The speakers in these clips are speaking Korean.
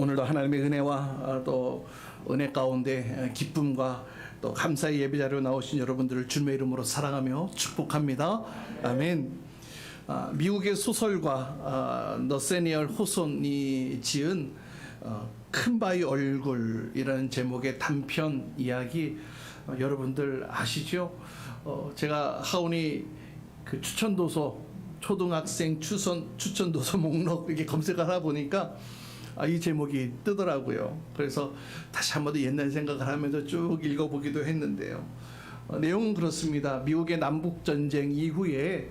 오늘도 하나님의 은혜와 또 은혜 가운데 기쁨과 또 감사의 예배자로 나오신 여러분들을 주님의 이름으로 사랑하며 축복합니다. 아멘. 미국의 소설가 너세니얼 호손이 지은 큰 바위 얼굴이라는 제목의 단편 이야기 여러분들 아시죠? 제가 하온이 그 추천도서 초등학생 추천도서 목록 이렇게 검색을 하다 보니까 이 제목이 뜨더라고요. 그래서 다시 한번 더 옛날 생각을 하면서 쭉 읽어보기도 했는데요. 내용은 그렇습니다. 미국의 남북전쟁 이후에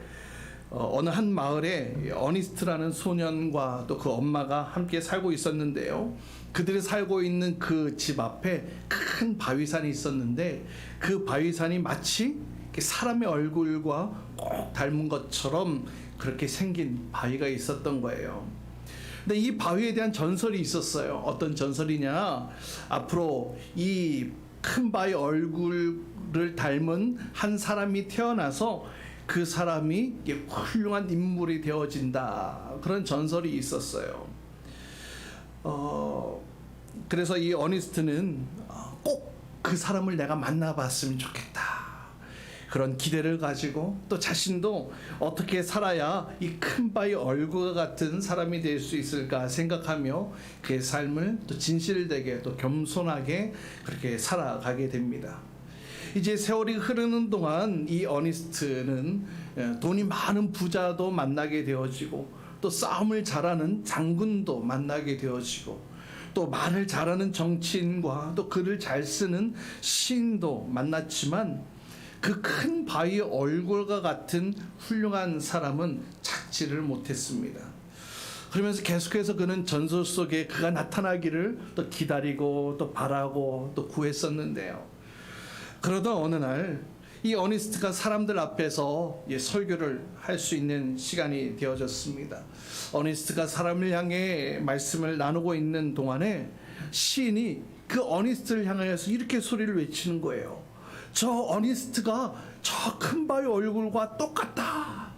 어느 한 마을에 어니스트라는 소년과 또 그 엄마가 함께 살고 있었는데요. 그들이 살고 있는 그 집 앞에 큰 바위산이 있었는데 그 바위산이 마치 사람의 얼굴과 꼭 닮은 것처럼 그렇게 생긴 바위가 있었던 거예요. 근데 이 바위에 대한 전설이 있었어요. 어떤 전설이냐? 앞으로 이 큰 바위 얼굴을 닮은 한 사람이 태어나서 그 사람이 훌륭한 인물이 되어진다. 그런 전설이 있었어요. 그래서 이 어니스트는 꼭 그 사람을 내가 만나봤으면 좋겠다. 그런 기대를 가지고 또 자신도 어떻게 살아야 이 큰 바위 얼굴과 같은 사람이 될 수 있을까 생각하며 그의 삶을 또 진실되게 또 겸손하게 그렇게 살아가게 됩니다. 이제 세월이 흐르는 동안 이 어니스트는 돈이 많은 부자도 만나게 되어지고 또 싸움을 잘하는 장군도 만나게 되어지고 또 말을 잘하는 정치인과 또 글을 잘 쓰는 시인도 만났지만 그 큰 바위의 얼굴과 같은 훌륭한 사람은 찾지를 못했습니다. 그러면서 계속해서 그는 전설 속에 그가 나타나기를 또 기다리고 또 바라고 또 구했었는데요. 그러던 어느 날 이 어니스트가 사람들 앞에서 설교를 할 수 있는 시간이 되어졌습니다. 어니스트가 사람을 향해 말씀을 나누고 있는 동안에 시인이 그 어니스트를 향하여서 이렇게 소리를 외치는 거예요. 저 어니스트가 저 큰 바위 얼굴과 똑같다.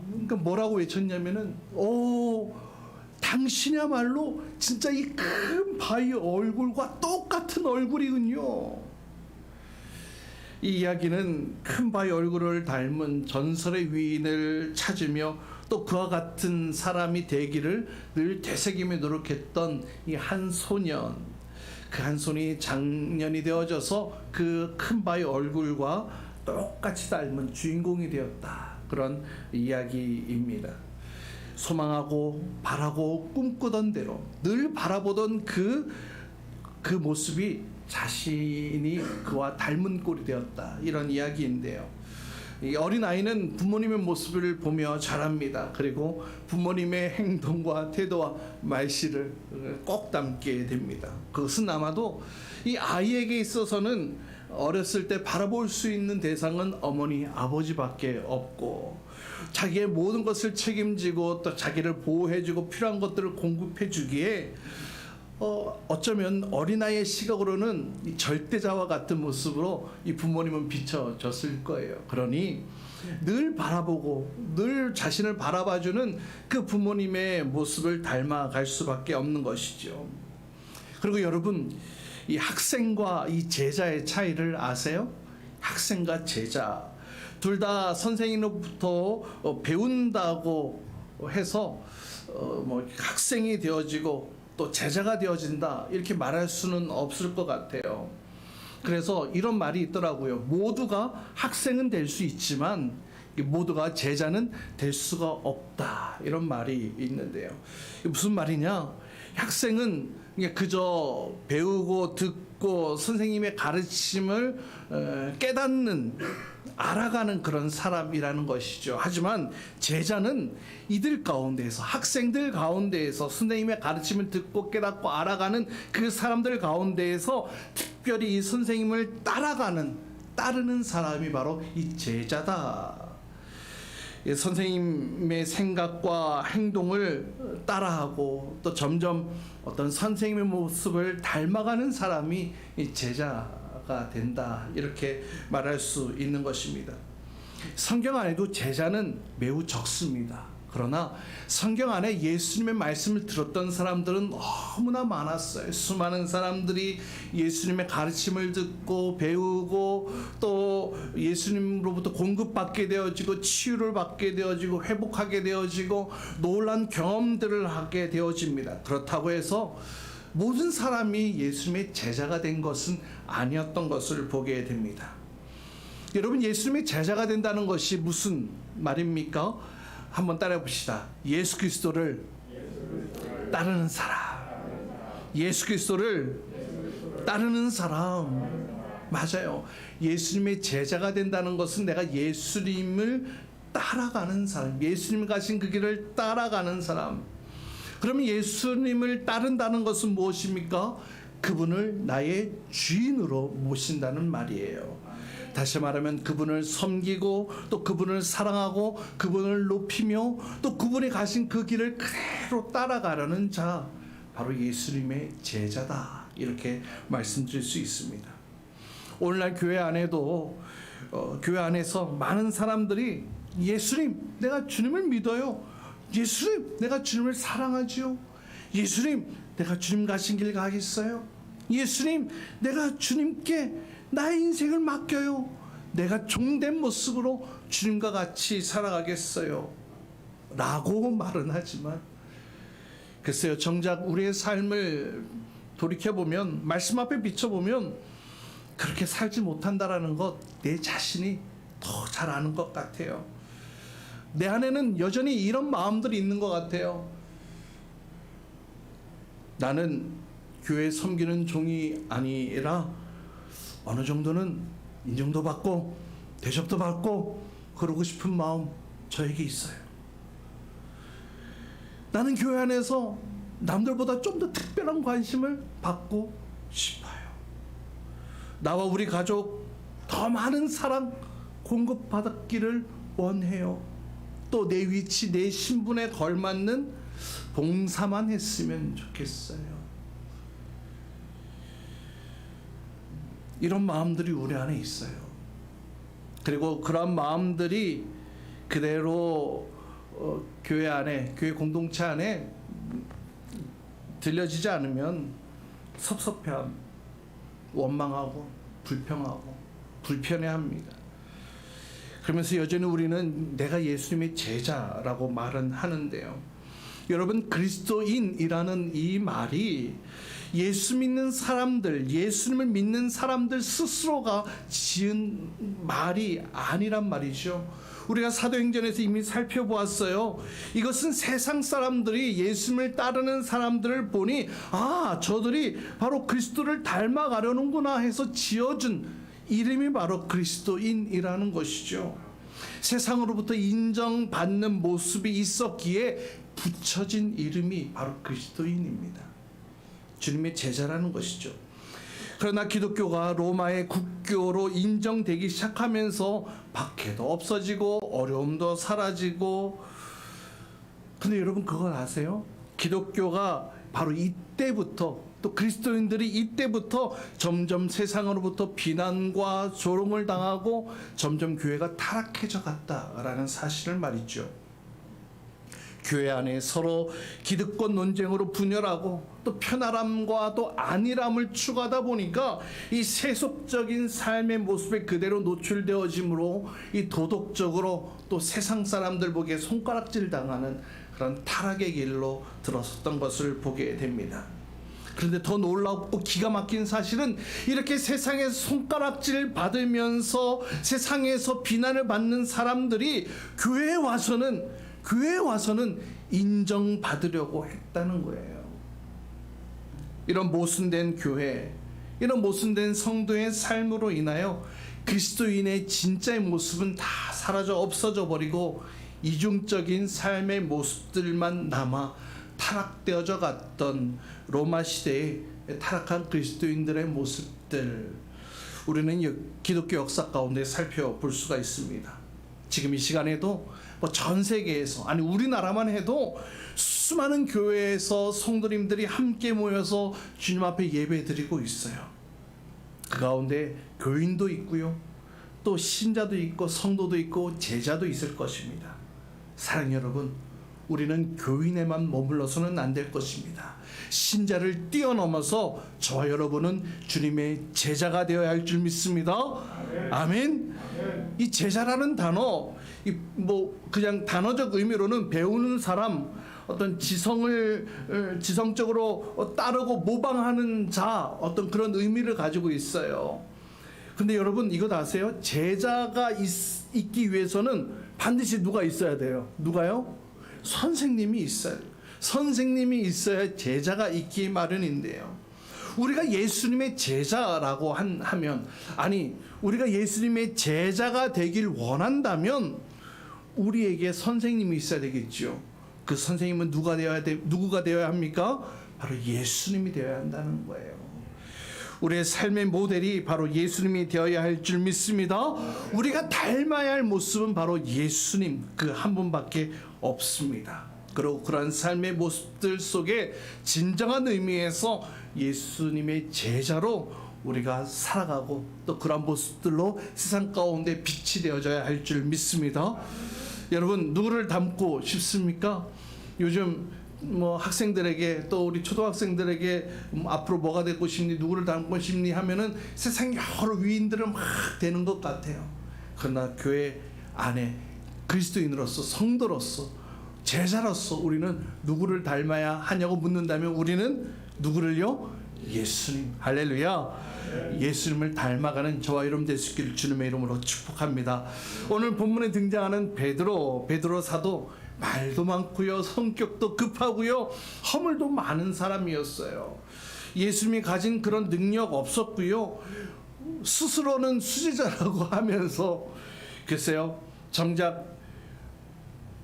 그러니까 뭐라고 외쳤냐면은 당신이야말로 진짜 이 큰 바위 얼굴과 똑같은 얼굴이군요. 이 이야기는 큰 바위 얼굴을 닮은 전설의 위인을 찾으며 또 그와 같은 사람이 되기를 늘 되새기며 노력했던 이 한 소년, 그 한 손이 장년이 되어져서 그 큰 바위 얼굴과 똑같이 닮은 주인공이 되었다. 그런 이야기입니다. 소망하고 바라고 꿈꾸던 대로 늘 바라보던 그 모습이 자신이 그와 닮은 꼴이 되었다. 이런 이야기인데요. 이 어린아이는 부모님의 모습을 보며 자랍니다. 그리고 부모님의 행동과 태도와 말씨를 꼭 담게 됩니다. 그것은 아마도 이 아이에게 있어서는 어렸을 때 바라볼 수 있는 대상은 어머니, 아버지밖에 없고 자기의 모든 것을 책임지고 또 자기를 보호해주고 필요한 것들을 공급해주기에 어쩌면 어린아이의 시각으로는 이 절대자와 같은 모습으로 이 부모님은 비춰졌을 거예요. 그러니 늘 바라보고 늘 자신을 바라봐주는 그 부모님의 모습을 닮아갈 수밖에 없는 것이죠. 그리고 여러분, 이 학생과 이 제자의 차이를 아세요? 학생과 제자 둘 다 선생님으로부터 배운다고 해서 학생이 되어지고 또 제자가 되어진다 이렇게 말할 수는 없을 것 같아요. 그래서 이런 말이 있더라고요. 모두가 학생은 될 수 있지만 모두가 제자는 될 수가 없다. 이런 말이 있는데요. 무슨 말이냐? 학생은 그저 배우고 듣고 선생님의 가르침을 깨닫는 알아가는 그런 사람이라는 것이죠. 하지만 제자는 이들 가운데에서 학생들 가운데에서 선생님의 가르침을 듣고 깨닫고 알아가는 그 사람들 가운데에서 특별히 이 선생님을 따르는 사람이 바로 이 제자다. 선생님의 생각과 행동을 따라하고 또 점점 어떤 선생님의 모습을 닮아가는 사람이 이 제자가 된다. 이렇게 말할 수 있는 것입니다. 성경 안에도 제자는 매우 적습니다. 그러나 성경 안에 예수님의 말씀을 들었던 사람들은 너무나 많았어요. 수많은 사람들이 예수님의 가르침을 듣고 배우고 또 예수님으로부터 공급받게 되어지고 치유를 받게 되어지고 회복하게 되어지고 놀란 경험들을 하게 되어집니다. 그렇다고 해서 모든 사람이 예수님의 제자가 된 것은 아니었던 것을 보게 됩니다. 여러분, 예수님의 제자가 된다는 것이 무슨 말입니까? 한번 따라해 봅시다. 예수 그리스도를 따르는 사람. 예수 그리스도를 따르는 사람. 맞아요. 예수님의 제자가 된다는 것은 내가 예수님을 따라가는 사람, 예수님 가신 그 길을 따라가는 사람. 그러면 예수님을 따른다는 것은 무엇입니까? 그분을 나의 주인으로 모신다는 말이에요. 다시 말하면 그분을 섬기고 또 그분을 사랑하고 그분을 높이며 또 그분이 가신 그 길을 그대로 따라가려는 자, 바로 예수님의 제자다, 이렇게 말씀드릴 수 있습니다. 오늘날 교회 안에도 교회 안에서 많은 사람들이 예수님, 내가 주님을 믿어요. 예수님, 내가 주님을 사랑하지요. 예수님, 내가 주님 가신 길 가겠어요. 예수님, 내가 주님께 나의 인생을 맡겨요. 내가 종된 모습으로 주님과 같이 살아가겠어요 라고 말은 하지만, 글쎄요, 정작 우리의 삶을 돌이켜보면, 말씀 앞에 비춰보면 그렇게 살지 못한다라는 것, 내 자신이 더 잘 아는 것 같아요. 내 안에는 여전히 이런 마음들이 있는 것 같아요. 나는 교회 섬기는 종이 아니라 어느 정도는 인정도 받고 대접도 받고 그러고 싶은 마음 저에게 있어요. 나는 교회 안에서 남들보다 좀 더 특별한 관심을 받고 싶어요. 나와 우리 가족 더 많은 사랑 공급받았기를 원해요. 또 내 위치, 내 신분에 걸맞는 봉사만 했으면 좋겠어요. 이런 마음들이 우리 안에 있어요. 그리고 그런 마음들이 그대로 교회 안에, 교회 공동체 안에 들려지지 않으면 섭섭해함, 원망하고 불평하고 불편해합니다. 그러면서 여전히 우리는 내가 예수님의 제자라고 말은 하는데요. 여러분, 그리스도인이라는 이 말이 예수 믿는 사람들, 예수님을 믿는 사람들 스스로가 지은 말이 아니란 말이죠. 우리가 사도행전에서 이미 살펴보았어요. 이것은 세상 사람들이 예수님을 따르는 사람들을 보니, 아, 저들이 바로 그리스도를 닮아가려는구나 해서 지어준 이름이 바로 그리스도인이라는 것이죠. 세상으로부터 인정받는 모습이 있었기에 붙여진 이름이 바로 그리스도인입니다. 주님의 제자라는 것이죠. 그러나 기독교가 로마의 국교로 인정되기 시작하면서 박해도 없어지고 어려움도 사라지고, 근데 여러분 그걸 아세요? 기독교가 바로 이때부터, 또 그리스도인들이 이때부터 점점 세상으로부터 비난과 조롱을 당하고 점점 교회가 타락해져 갔다라는 사실을 말이죠. 교회 안에 서로 기득권 논쟁으로 분열하고 또 편안함과 또 안일함을 추구하다 보니까 이 세속적인 삶의 모습에 그대로 노출되어지므로 이 도덕적으로 또 세상 사람들 보기에 손가락질 당하는 그런 타락의 길로 들어섰던 것을 보게 됩니다. 그런데 더 놀랍고 기가 막힌 사실은 이렇게 세상에서 손가락질 받으면서 세상에서 비난을 받는 사람들이 교회에 와서는 인정받으려고 했다는 거예요. 이런 모순된 교회, 이런 모순된 성도의 삶으로 인하여 그리스도인의 진짜의 모습은 다 사라져 없어져 버리고 이중적인 삶의 모습들만 남아 타락되어져 갔던 로마 시대의 타락한 그리스도인들의 모습들, 우리는 기독교 역사 가운데 살펴볼 수가 있습니다. 지금 이 시간에도 전 세계에서, 아니 우리나라만 해도 수많은 교회에서 성도님들이 함께 모여서 주님 앞에 예배드리고 있어요. 그 가운데 교인도 있고요, 또 신자도 있고 성도도 있고 제자도 있을 것입니다. 사랑하는 여러분, 우리는 교인에만 머물러서는 안 될 것입니다. 신자를 뛰어넘어서 저와 여러분은 주님의 제자가 되어야 할 줄 믿습니다. 아멘. 이 제자라는 단어, 그냥 단어적 의미로는 배우는 사람, 어떤 지성적으로 따르고 모방하는 자, 어떤 그런 의미를 가지고 있어요. 근데 여러분 이거 아세요? 제자가 있기 위해서는 반드시 누가 있어야 돼요? 누가요? 선생님이 있어요. 선생님이 있어야 제자가 있기 마련인데요. 우리가 예수님의 제자라고 하면, 아니 우리가 예수님의 제자가 되길 원한다면 우리에게 선생님이 있어야 되겠죠. 그 선생님은 누가 되어야 합니까? 바로 예수님이 되어야 한다는 거예요. 우리의 삶의 모델이 바로 예수님이 되어야 할 줄 믿습니다. 우리가 닮아야 할 모습은 바로 예수님 그 한 분밖에 없습니다. 그리고 그러한 삶의 모습들 속에 진정한 의미에서 예수님의 제자로 우리가 살아가고 또 그런 모습들로 세상 가운데 빛이 되어져야 할 줄 믿습니다. 여러분 누구를 닮고 싶습니까? 요즘 학생들에게 또 우리 초등학생들에게 앞으로 뭐가 되고 싶니, 누구를 닮고 싶니 하면은 세상 여러 위인들은 막 되는 것 같아요. 그러나 교회 안에 그리스도인으로서, 성도로서, 제자로서 우리는 누구를 닮아야 하냐고 묻는다면 우리는 누구를요? 예수님. 할렐루야. 예수님을 닮아가는 저와 여러분 될 수 있기를 주님의 이름으로 축복합니다. 오늘 본문에 등장하는 베드로 사도, 말도 많고요, 성격도 급하고요, 허물도 많은 사람이었어요. 예수님이 가진 그런 능력 없었고요, 스스로는 수제자라고 하면서 글쎄요, 정작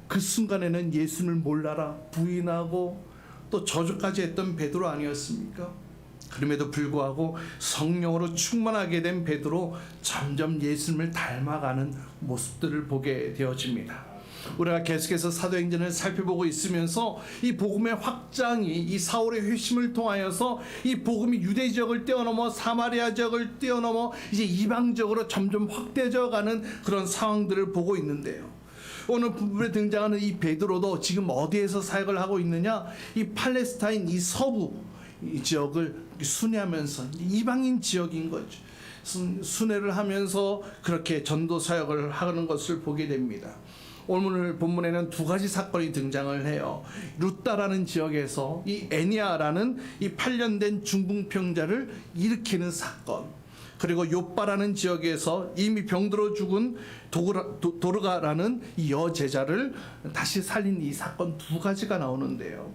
그 순간에는 예수님을 몰라라 부인하고 또 저주까지 했던 베드로 아니었습니까? 그럼에도 불구하고 성령으로 충만하게 된 베드로 점점 예수님을 닮아가는 모습들을 보게 되어집니다. 우리가 계속해서 사도행전을 살펴보고 있으면서 이 복음의 확장이, 이 사울의 회심을 통하여서 이 복음이 유대 지역을 뛰어넘어 사마리아 지역을 뛰어넘어 이제 이방 지역으로 점점 확대져 가는 그런 상황들을 보고 있는데요. 오늘 부분에 등장하는 이 베드로도 지금 어디에서 사역을 하고 있느냐? 이 팔레스타인 이 서부 이 지역을 순회하면서 이방인 지역인 거죠. 순회를 하면서 그렇게 전도 사역을 하는 것을 보게 됩니다. 오늘 본문에는 두 가지 사건이 등장을 해요. 루따라는 지역에서 이 애니아라는 이 8년 된 중풍병자를 일으키는 사건, 그리고 요빠라는 지역에서 이미 병들어 죽은 도르가라는 이 여제자를 다시 살린 이 사건 두 가지가 나오는데요.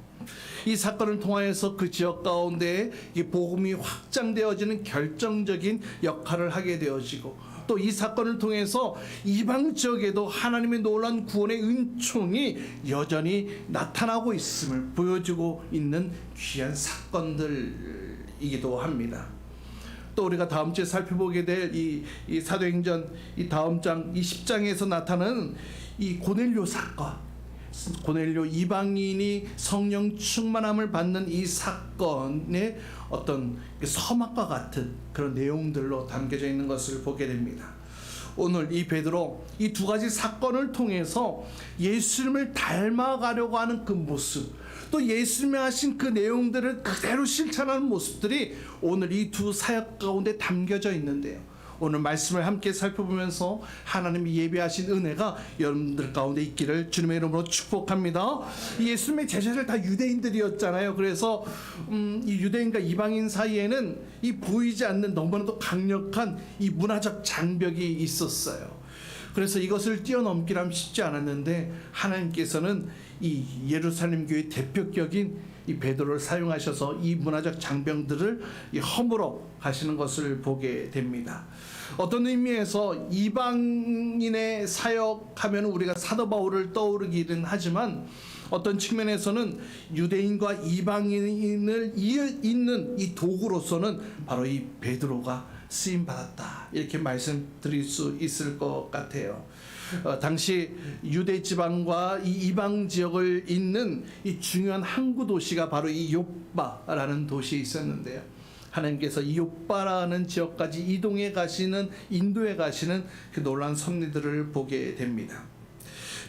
이 사건을 통하여서 그 지역 가운데 이 복음이 확장되어지는 결정적인 역할을 하게 되어지고, 또 이 사건을 통해서 이방 지역에도 하나님의 놀라운 구원의 은총이 여전히 나타나고 있음을 보여주고 있는 귀한 사건들이기도 합니다. 또 우리가 다음 주에 살펴보게 될 이 사도행전 이 다음 장 이 10장에서 나타나는 이 고넬료 사건, 고넬료 이방인이 성령 충만함을 받는 이 사건의 어떤 서막과 같은 그런 내용들로 담겨져 있는 것을 보게 됩니다. 오늘 이 베드로 이 두 가지 사건을 통해서 예수님을 닮아가려고 하는 그 모습, 또 예수님이 하신 그 내용들을 그대로 실천하는 모습들이 오늘 이 두 사역 가운데 담겨져 있는데요. 오늘 말씀을 함께 살펴보면서 하나님이 예비하신 은혜가 여러분들 가운데 있기를 주님의 이름으로 축복합니다. 예수님의 제자들 다 유대인들이었잖아요. 그래서 이 유대인과 이방인 사이에는 이 보이지 않는 너무나도 강력한 이 문화적 장벽이 있었어요. 그래서 이것을 뛰어넘기란 쉽지 않았는데 하나님께서는 이 예루살렘 교회 대표격인 이 베드로를 사용하셔서 이 문화적 장벽들을 허물어 가시는 것을 보게 됩니다. 어떤 의미에서 이방인의 사역하면 우리가 사도 바울을 떠오르기는 하지만 어떤 측면에서는 유대인과 이방인을 잇는 이 도구로서는 바로 이 베드로가 쓰임 받았다, 이렇게 말씀드릴 수 있을 것 같아요. 당시 유대 지방과 이 이방 지역을 잇는 이 중요한 항구 도시가 바로 이 욥바라는 도시에 있었는데요. 하나님께서 이 욥바라는 지역까지 이동해 가시는, 인도해 가시는 그 놀라운 섭리들을 보게 됩니다.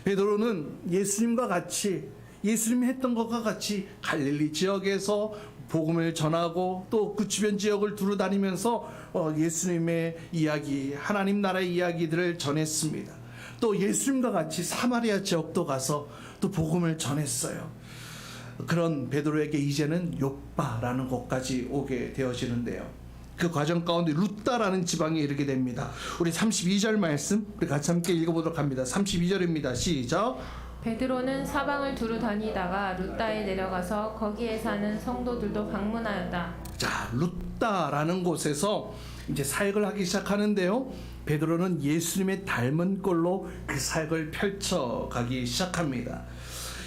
베드로는 예수님과 같이 예수님이 했던 것과 같이 갈릴리 지역에서 복음을 전하고 또 그 주변 지역을 두루 다니면서 예수님의 이야기, 하나님 나라의 이야기들을 전했습니다. 또 예수님과 같이 사마리아 지역도 가서 또 복음을 전했어요. 그런 베드로에게 이제는 욥바라는 곳까지 오게 되어지는데요. 그 과정 가운데 루다라는 지방에 이르게 됩니다. 우리 32절 말씀 우리 같이 함께 읽어보도록 합니다. 32절입니다. 시작. 베드로는 사방을 두루 다니다가 루다에 내려가서 거기에 사는 성도들도 방문하였다. 자, 루다라는 곳에서 이제 사역을 하기 시작하는데요. 베드로는 예수님의 닮은 꼴로 그 사역을 펼쳐가기 시작합니다.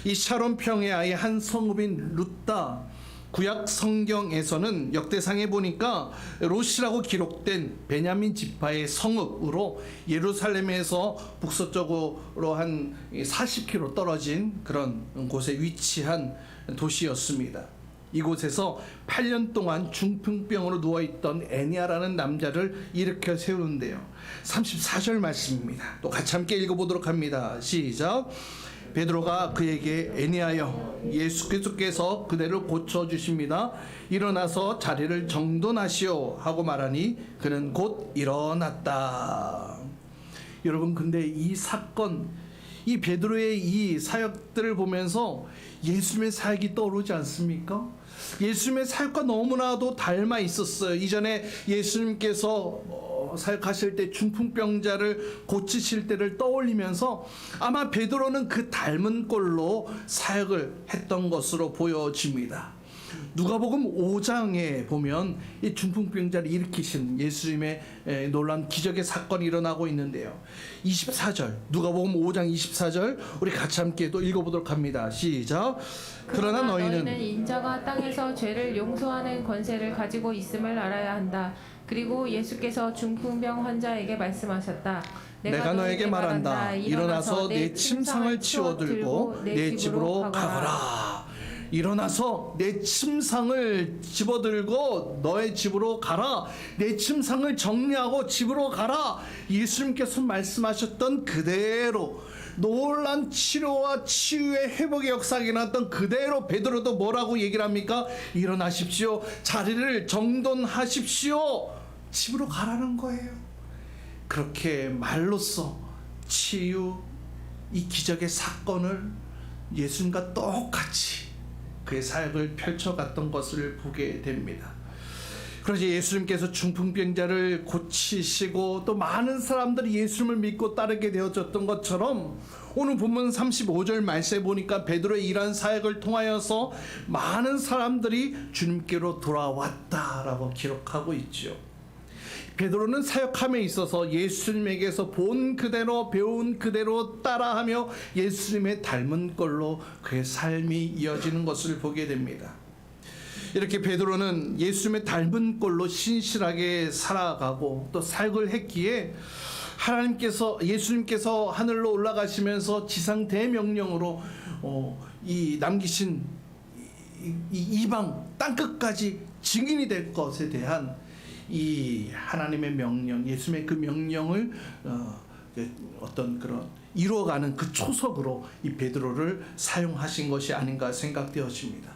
이 샤론 평야의 한 성읍인 루다, 구약 성경에서는 역대상에 보니까 롯이라고 기록된 베냐민 지파의 성읍으로 예루살렘에서 북서쪽으로 한 40km 떨어진 그런 곳에 위치한 도시였습니다. 이곳에서 8년 동안 중풍병으로 누워있던 애니아라는 남자를 일으켜 세우는데요. 34절 말씀입니다. 또 같이 함께 읽어보도록 합니다. 시작. 베드로가 그에게 애니아여, 예수께서 그대를 고쳐주십니다. 일어나서 자리를 정돈하시오 하고 말하니 그는 곧 일어났다. 여러분, 근데 이 사건, 이 베드로의 이 사역들을 보면서 예수님의 사역이 떠오르지 않습니까? 예수님의 사역과 너무나도 닮아 있었어요. 이전에 예수님께서 사역하실 때 중풍병자를 고치실 때를 떠올리면서 아마 베드로는 그 닮은 꼴로 사역을 했던 것으로 보여집니다. 누가복음 5장에 보면 이 중풍병자를 일으키신 예수님의 놀라운 기적의 사건이 일어나고 있는데요. 24절, 누가복음 5장 24절 우리 같이 함께 또 읽어보도록 합니다. 시작. 그러나 너희는 인자가 땅에서 죄를 용서하는 권세를 가지고 있음을 알아야 한다. 그리고 예수께서 중풍병 환자에게 말씀하셨다. 내가 너에게 말한다. 일어나서 내 침상을 치워들고 내 집으로 가거라. 일어나서 내 침상을 집어들고 너의 집으로 가라. 내 침상을 정리하고 집으로 가라. 예수님께서 말씀하셨던 그대로 놀란 치료와 치유의 회복의 역사가 일어났던 그대로 베드로도 뭐라고 얘기를 합니까? 일어나십시오. 자리를 정돈하십시오. 집으로 가라는 거예요. 그렇게 말로써 치유, 이 기적의 사건을 예수님과 똑같이 그의 사역을 펼쳐갔던 것을 보게 됩니다. 그래서 예수님께서 중풍병자를 고치시고 또 많은 사람들이 예수님을 믿고 따르게 되어졌던 것처럼 오늘 본문 35절 말씀에 보니까 베드로의 이러한 사역을 통하여서 많은 사람들이 주님께로 돌아왔다라고 기록하고 있죠. 베드로는 사역함에 있어서 예수님에게서 본 그대로 배운 그대로 따라하며 예수님의 닮은 꼴로 그의 삶이 이어지는 것을 보게 됩니다. 이렇게 베드로는 예수님의 닮은 꼴로 신실하게 살아가고 또 사역을 했기에 예수님께서 하늘로 올라가시면서 지상 대명령으로 이 남기신 이 이방 땅끝까지 증인이 될 것에 대한 이 하나님의 명령, 예수님의 그 명령을 어떤 그런 이루어가는 그 초석으로 이 베드로를 사용하신 것이 아닌가 생각되어집니다.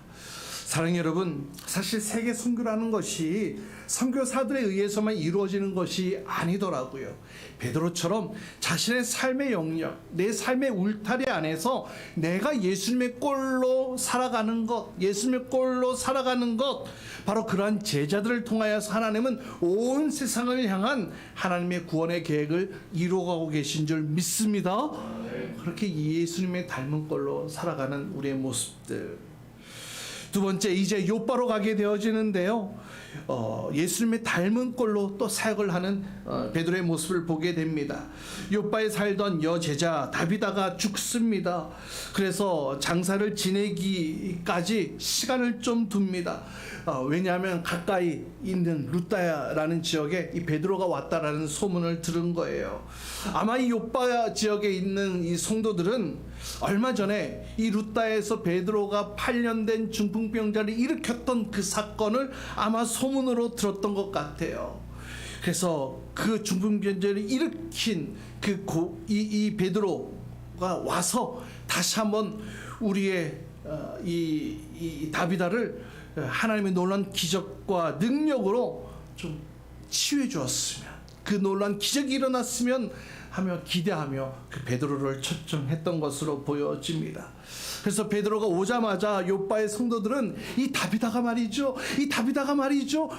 사랑하는 여러분, 사실 세계 선교라는 것이 선교사들에 의해서만 이루어지는 것이 아니더라고요. 베드로처럼 자신의 삶의 영역, 내 삶의 울타리 안에서 내가 예수님의 꼴로 살아가는 것, 예수님의 꼴로 살아가는 것, 바로 그러한 제자들을 통하여서 하나님은 온 세상을 향한 하나님의 구원의 계획을 이루어가고 계신 줄 믿습니다. 그렇게 예수님의 닮은 꼴로 살아가는 우리의 모습들. 두 번째, 이제 욥바로 가게 되어지는데요. 예수님의 닮은 꼴로 또 사역을 하는 베드로의 모습을 보게 됩니다. 욥바에 살던 여제자 다비다가 죽습니다. 그래서 장사를 지내기까지 시간을 좀 둡니다. 왜냐하면 가까이 있는 루다야라는 지역에 이 베드로가 왔다라는 소문을 들은 거예요. 아마 이 욥바 지역에 있는 이 성도들은 얼마 전에 이 루다에서 베드로가 8년 된 중풍병자를 일으켰던 그 사건을 아마 소문으로 들었던 것 같아요. 그래서 그 중풍병자를 일으킨 이 베드로가 와서 다시 한번 우리의 이 다비다를 하나님의 놀라운 기적과 능력으로 좀 치유해 주었으면, 그 놀라운 기적이 일어났으면 하며 기대하며 그 베드로를 초청했던 것으로 보여집니다. 그래서 베드로가 오자마자 요빠의 성도들은 이 다비다가 말이죠,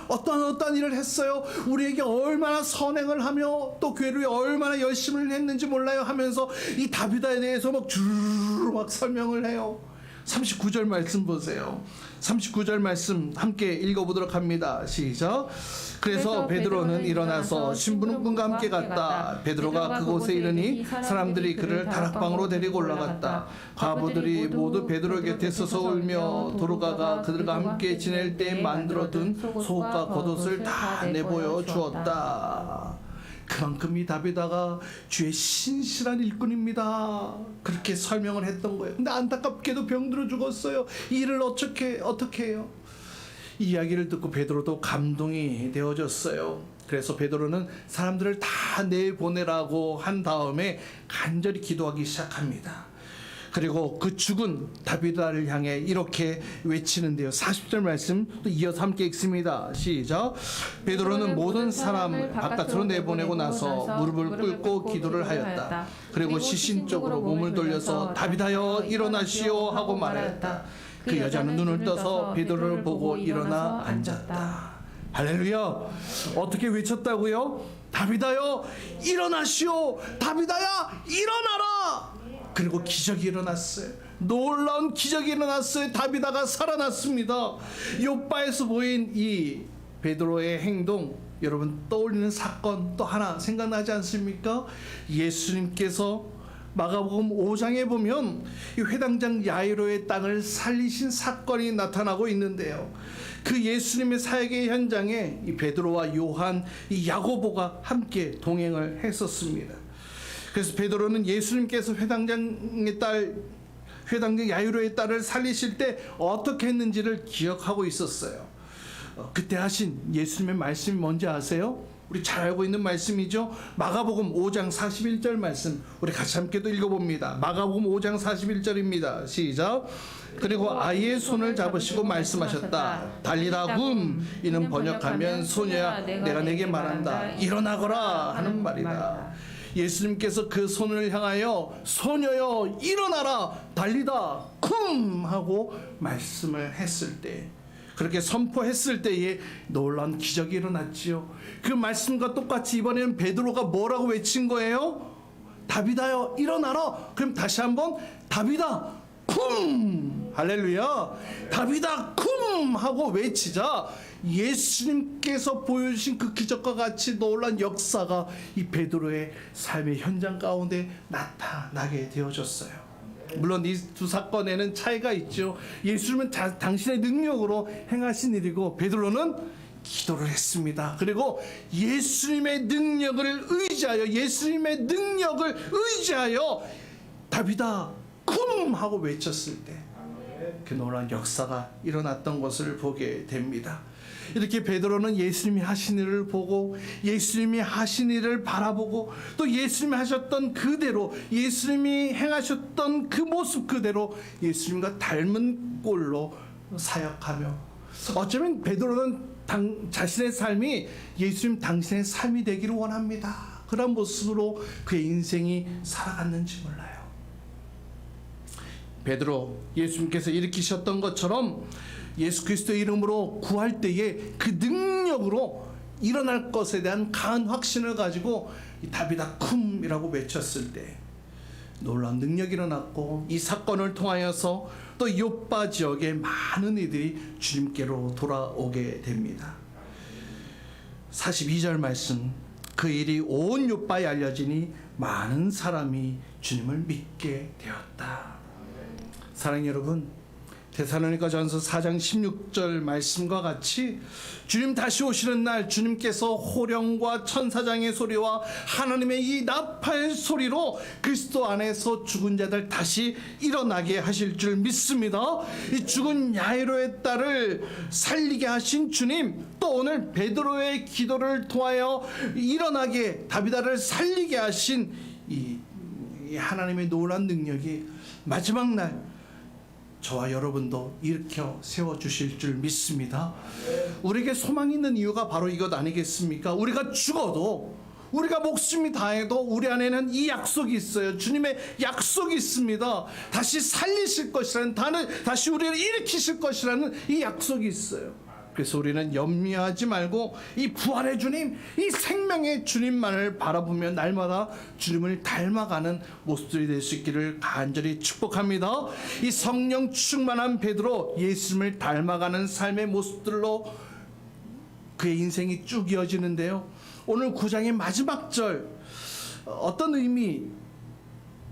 어떠한 일을 했어요, 우리에게 얼마나 선행을 하며 또 교회를 얼마나 열심을 했는지 몰라요 하면서 이 다비다에 대해서 막 주르르 막 설명을 해요. 39절 말씀 보세요. 39절 말씀 함께 읽어보도록 합니다. 시작. 그래서 베드로는 일어나서 신부님과 함께 갔다. 베드로가 그곳에 이르니 사람들이 그를 다락방으로 데리고 올라갔다. 과부들이 모두 베드로 곁에 서서 울며 도로가가 그들과 함께 지낼 때 만들어둔 속옷과 겉옷을 다 내보여 주었다. 그만큼 이 다비다가 주의 신실한 일꾼입니다, 그렇게 설명을 했던 거예요. 근데 안타깝게도 병들어 죽었어요. 이 일을 어떻게 해요? 이 이야기를 듣고 베드로도 감동이 되어졌어요. 그래서 베드로는 사람들을 다 내보내라고 한 다음에 간절히 기도하기 시작합니다. 그리고 그 죽은 다비다를 향해 이렇게 외치는데요. 40절 말씀 또 이어서 함께 읽습니다. 시작. 베드로는 모든 사람을 바깥으로 내보내고 나서 무릎을 꿇고 기도를 하였다. 그리고 시신 쪽으로 몸을 돌려서 다비다여 일어나시오 하고 말하였다. 그 여자는 눈을 떠서 베드로를 보고 일어나 앉았다. 할렐루야. 어떻게 외쳤다고요? 다비다여 일어나시오, 다비다야 일어나라. 그리고 기적이 일어났어요. 놀라운 기적이 일어났어요. 다비다가 살아났습니다. 요바에서 보인 이 베드로의 행동, 여러분 떠올리는 사건 또 하나 생각나지 않습니까? 예수님께서 마가복음 5장에 보면 이 회당장 야이로의 땅을 살리신 사건이 나타나고 있는데요. 그 예수님의 사역의 현장에 이 베드로와 요한, 이 야고보가 함께 동행을 했었습니다. 그래서 베드로는 예수님께서 회당장 야이로의 딸을 살리실 때 어떻게 했는지를 기억하고 있었어요. 그때 하신 예수님의 말씀이 뭔지 아세요? 우리 잘 알고 있는 말씀이죠. 마가복음 5장 41절 말씀 우리 같이 함께 또 읽어봅니다. 마가복음 5장 41절입니다. 시작. 그리고 아이의 손을 잡으시고 말씀하셨다. 달리다 굼, 이는 번역하면 소녀야 내가 내게 말한다, 일어나거라 하는 말이다. 예수님께서 그 손을 향하여 소녀여 일어나라, 달리다 굼 하고 말씀을 했을 때, 그렇게 선포했을 때에 놀라운 기적이 일어났지요. 그 말씀과 똑같이 이번에는 베드로가 뭐라고 외친 거예요? 다비다여 일어나라. 그럼 다시 한번 다비다 굼, 할렐루야, 다비다 굼 하고 외치자 예수님께서 보여주신 그 기적과 같이 놀란 역사가 이 베드로의 삶의 현장 가운데 나타나게 되어졌어요. 물론 이 두 사건에는 차이가 있죠. 예수님은 당신의 능력으로 행하신 일이고 베드로는 기도를 했습니다. 그리고 예수님의 능력을 의지하여 다비다 굼 하고 외쳤을 때 그 놀라운 역사가 일어났던 것을 보게 됩니다. 이렇게 베드로는 예수님이 하신 일을 보고 예수님이 하신 일을 바라보고 또 예수님이 하셨던 그대로, 예수님이 행하셨던 그 모습 그대로 예수님과 닮은 꼴로 사역하며, 어쩌면 베드로는 자신의 삶이 예수님 당신의 삶이 되기를 원합니다. 그런 모습으로 그의 인생이 살아갔는지 몰라요. 베드로, 예수님께서 일으키셨던 것처럼 예수 그리스도의 이름으로 구할 때에 그 능력으로 일어날 것에 대한 강한 확신을 가지고 이 다비다 쿰이라고 외쳤을 때 놀라운 능력이 일어났고, 이 사건을 통하여서 또 요빠 지역의 많은 이들이 주님께로 돌아오게 됩니다. 42절 말씀, 그 일이 온 요빠에 알려지니 많은 사람이 주님을 믿게 되었다. 사랑하는 여러분, 데살로니가전서 4장 16절 말씀과 같이 주님 다시 오시는 날 주님께서 호령과 천사장의 소리와 하나님의 이 나팔 소리로 그리스도 안에서 죽은 자들 다시 일어나게 하실 줄 믿습니다. 이 죽은 야이로의 딸을 살리게 하신 주님, 또 오늘 베드로의 기도를 통하여 일어나게 다비다를 살리게 하신 이 하나님의 놀라운 능력이 마지막 날 저와 여러분도 일으켜 세워주실 줄 믿습니다. 우리에게 소망이 있는 이유가 바로 이것 아니겠습니까? 우리가 죽어도, 우리가 목숨이 다해도 우리 안에는 이 약속이 있어요. 주님의 약속이 있습니다. 다시 살리실 것이라는, 다시 우리를 일으키실 것이라는 이 약속이 있어요. 그래서 우리는 염려하지 말고 이 부활의 주님, 이 생명의 주님만을 바라보며 날마다 주님을 닮아가는 모습들이 될 수 있기를 간절히 축복합니다. 이 성령 충만한 베드로, 예수님을 닮아가는 삶의 모습들로 그의 인생이 쭉 이어지는데요. 오늘 9장의 마지막 절, 어떤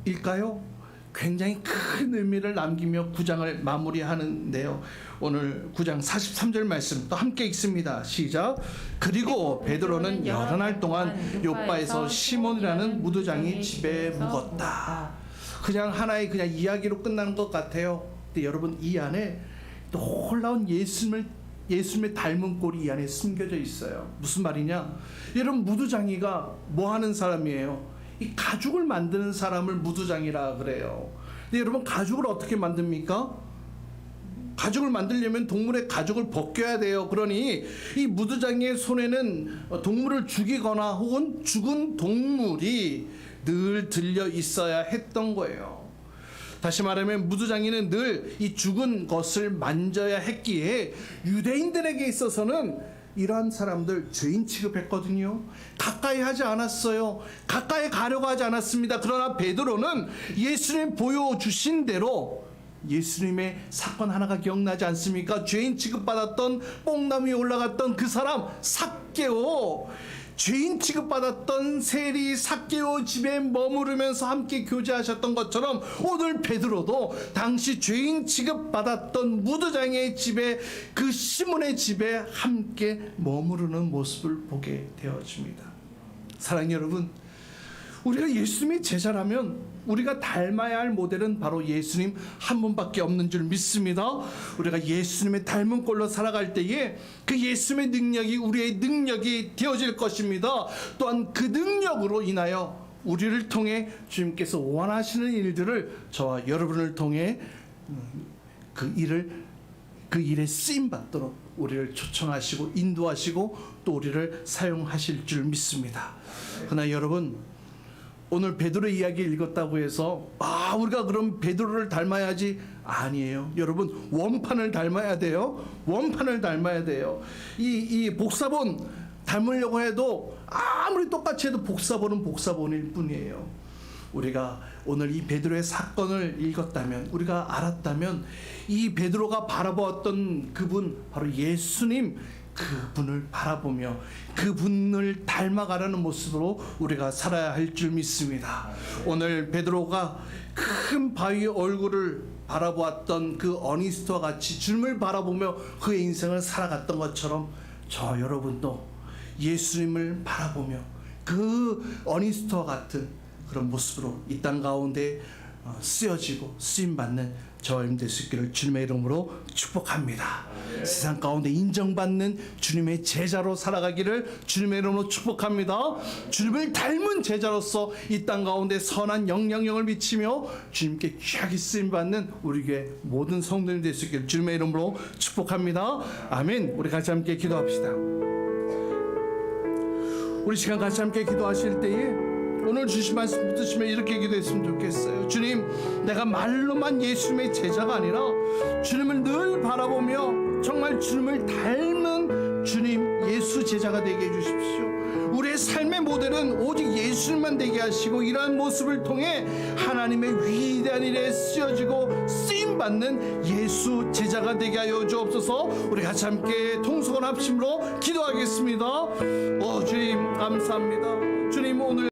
의미일까요? 굉장히 큰 의미를 남기며 9장을 마무리하는데요. 오늘 9장 43절 말씀 또 함께 읽습니다. 시작. 그리고 베드로는 여러 날 동안 요바에서 시몬이라는 무도장이 집에 묵었다. 그냥 하나의 그냥 이야기로 끝나는 것 같아요. 근데 여러분, 이 안에 놀라운 예수님의 닮은 꼴이 이 안에 숨겨져 있어요. 무슨 말이냐? 여러분, 무두장이가 뭐 하는 사람이에요? 이 가죽을 만드는 사람을 무두장이라 그래요. 근데 여러분, 가죽을 어떻게 만듭니까? 가죽을 만들려면 동물의 가죽을 벗겨야 돼요. 그러니 이 무두장이의 손에는 동물을 죽이거나 혹은 죽은 동물이 늘 들려 있어야 했던 거예요. 다시 말하면 무두장이는 늘 이 죽은 것을 만져야 했기에 유대인들에게 있어서는 이러한 사람들 죄인 취급했거든요. 가까이 하지 않았어요. 가까이 가려고 하지 않았습니다. 그러나 베드로는 예수님 보여주신 대로, 예수님의 사건 하나가 기억나지 않습니까? 죄인 취급받았던 뽕나무 위에 올라갔던 그 사람 삭개오, 죄인 취급받았던 세리 삭개오 집에 머무르면서 함께 교제하셨던 것처럼 오늘 베드로도 당시 죄인 취급받았던 무두장의 집에, 그 시몬의 집에 함께 머무르는 모습을 보게 되어집니다. 사랑하는 여러분, 우리가 예수님의 제자라면 우리가 닮아야 할 모델은 바로 예수님 한 분밖에 없는 줄 믿습니다. 우리가 예수님의 닮은 꼴로 살아갈 때에 그 예수님의 능력이 우리의 능력이 되어질 것입니다. 또한 그 능력으로 인하여 우리를 통해 주님께서 원하시는 일들을 저와 여러분을 통해 그 일에 쓰임 받도록 우리를 초청하시고 인도하시고 또 우리를 사용하실 줄 믿습니다. 그러나 여러분, 오늘 베드로의 이야기를 읽었다고 해서 우리가 그럼 베드로를 닮아야지, 아니에요. 여러분, 원판을 닮아야 돼요. 원판을 닮아야 돼요. 이 복사본 닮으려고 해도 아무리 똑같이 해도 복사본은 복사본일 뿐이에요. 우리가 오늘 이 베드로의 사건을 읽었다면, 우리가 알았다면 이 베드로가 바라보았던 그분, 바로 예수님, 그분을 바라보며 그분을 닮아가라는 모습으로 우리가 살아야 할 줄 믿습니다. 오늘 베드로가 큰 바위의 얼굴을 바라보았던 그 어니스트와 같이 주님을 바라보며 그의 인생을 살아갔던 것처럼 저 여러분도 예수님을 바라보며 그 어니스트와 같은 그런 모습으로 이 땅 가운데 쓰여지고 쓰임받는 저와 여러분 될 수 있기를 주님의 이름으로 축복합니다. 세상 가운데 인정받는 주님의 제자로 살아가기를 주님의 이름으로 축복합니다. 주님을 닮은 제자로서 이 땅 가운데 선한 영향력을 미치며 주님께 귀하게 쓰임받는 우리 교회 모든 성도님 될 수 있기를 주님의 이름으로 축복합니다. 아멘. 우리 같이 함께 기도합시다. 우리 시간 같이 함께 기도하실 때에 오늘 주신 말씀 붙드시면 이렇게 기도했으면 좋겠어요. 주님, 내가 말로만 예수님의 제자가 아니라 주님을 늘 바라보며 정말 주님을 닮은 주님 예수 제자가 되게 해주십시오. 우리의 삶의 모델은 오직 예수님만 되게 하시고 이러한 모습을 통해 하나님의 위대한 일에 쓰여지고 쓰임받는 예수 제자가 되게 하여 주옵소서. 우리 같이 함께 통성원 합심으로 기도하겠습니다. 주님 감사합니다. 주님, 오늘